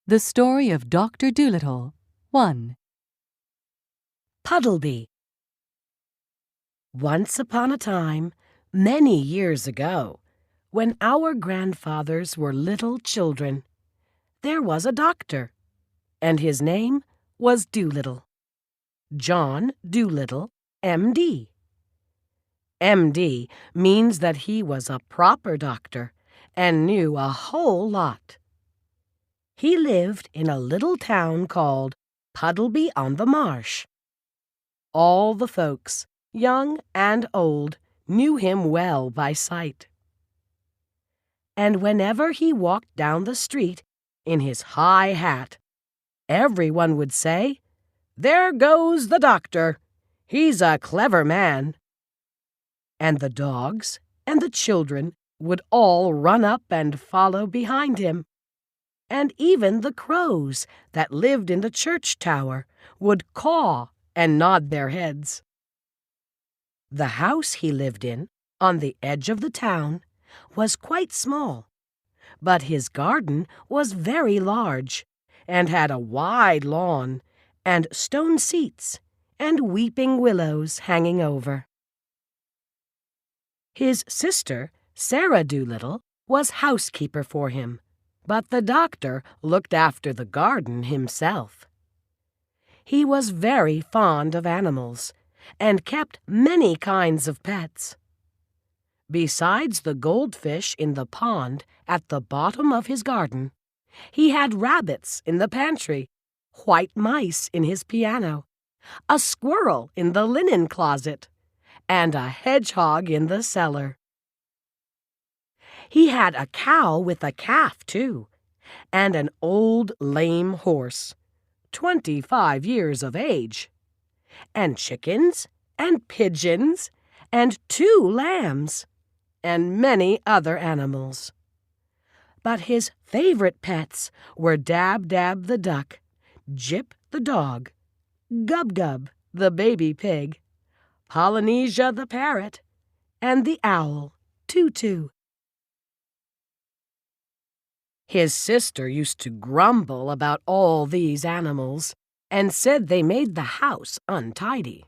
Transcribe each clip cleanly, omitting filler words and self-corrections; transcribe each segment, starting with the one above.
The Story of Doctor Dolittle, 1. Puddlebee. Once upon a time, many years ago, when our grandfathers were little children, there was a doctor, and his name was Dolittle. John Dolittle, M.D. M.D. means that he was a proper doctor and knew a whole lot. He lived in a little town called Puddlebee on the Marsh. All the folks, young and old, knew him well by sight. And whenever he walked down the street in his high hat, everyone would say, "There goes the doctor. He's a clever man." And the dogs and the children would all run up and follow behind him. And even the crows that lived in the church tower would caw and nod their heads. The house he lived in, on the edge of the town, was quite small, but his garden was very large, and had a wide lawn, and stone seats, and weeping willows hanging over. His sister, Sarah Dolittle, was housekeeper for him, but the doctor looked after the garden himself. He was very fond of animals, and kept many kinds of pets. Besides the goldfish in the pond at the bottom of his garden, he had rabbits in the pantry, white mice in his piano, a squirrel in the linen closet, and a hedgehog in the cellar. He had a cow with a calf, too, and an old lame horse, 25 years of age, and chickens, and pigeons, and 2 lambs, and many other animals. But his favorite pets were Dab-Dab the duck, Jip the dog, Gub-Gub the baby pig, Polynesia the parrot, and the owl, Too-Too. His sister used to grumble about all these animals, and said they made the house untidy.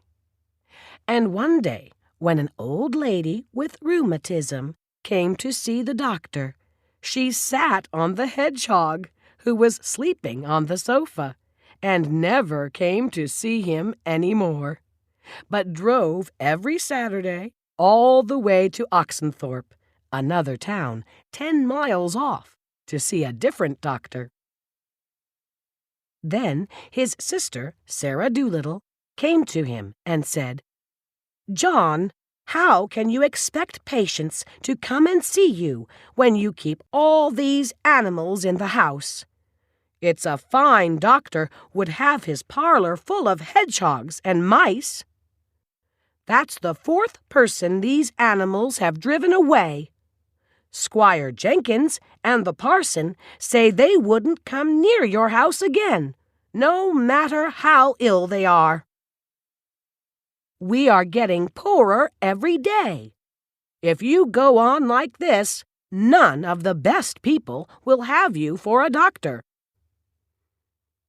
And one day, when an old lady with rheumatism came to see the doctor, she sat on the hedgehog, who was sleeping on the sofa, and never came to see him any more, but drove every Saturday all the way to Oxenthorpe, another town 10 miles off, to see a different doctor. Then his sister, Sarah Dolittle, came to him and said, "John, how can you expect patients to come and see you when you keep all these animals in the house? It's a fine doctor would have his parlor full of hedgehogs and mice. That's the 4th person these animals have driven away. Squire Jenkins and the parson say they wouldn't come near your house again, no matter how ill they are. We are getting poorer every day. If you go on like this, none of the best people will have you for a doctor."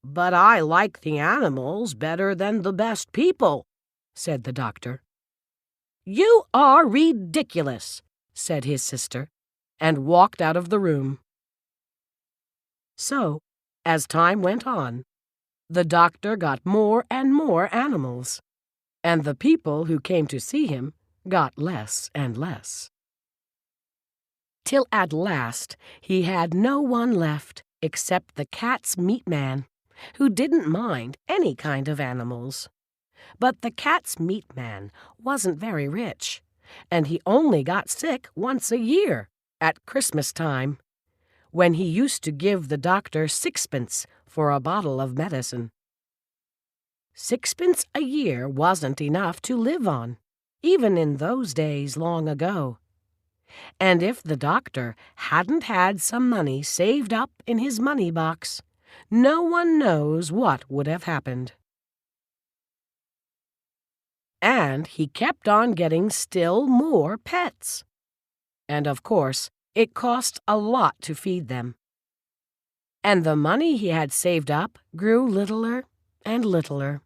"But I like the animals better than the best people," said the doctor. "You are ridiculous," said his sister, and walked out of the room. So, as time went on, the doctor got more and more animals, and the people who came to see him got less and less. Till at last he had no one left except the cat's meat man, who didn't mind any kind of animals. But the cat's meat man wasn't very rich, and he only got sick once a year, at Christmas time, when he used to give the doctor 6 for a bottle of medicine. 6 a year wasn't enough to live on, even in those days long ago. And if the doctor hadn't had some money saved up in his money box, no one knows what would have happened. And he kept on getting still more pets. And of course, it cost a lot to feed them. and the money he had saved up grew littler and littler.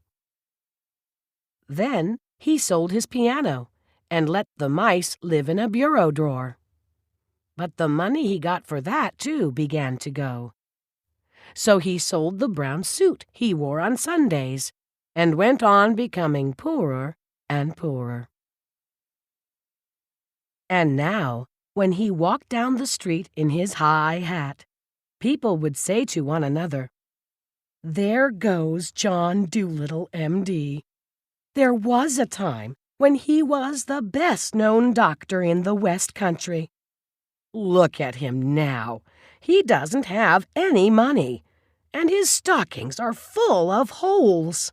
Then he sold his piano and let the mice live in a bureau drawer. But the money he got for that, too, began to go. So he sold the brown suit he wore on Sundays and went on becoming poorer and poorer. And now, when he walked down the street in his high hat, people would say to one another, "There goes John Dolittle, M.D. There was a time when he was the best-known doctor in the West Country. Look at him now. He doesn't have any money, and his stockings are full of holes."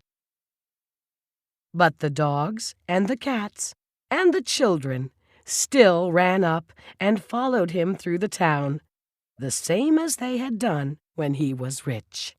But the dogs and the cats and the children still ran up and followed him through the town, the same as they had done when he was rich.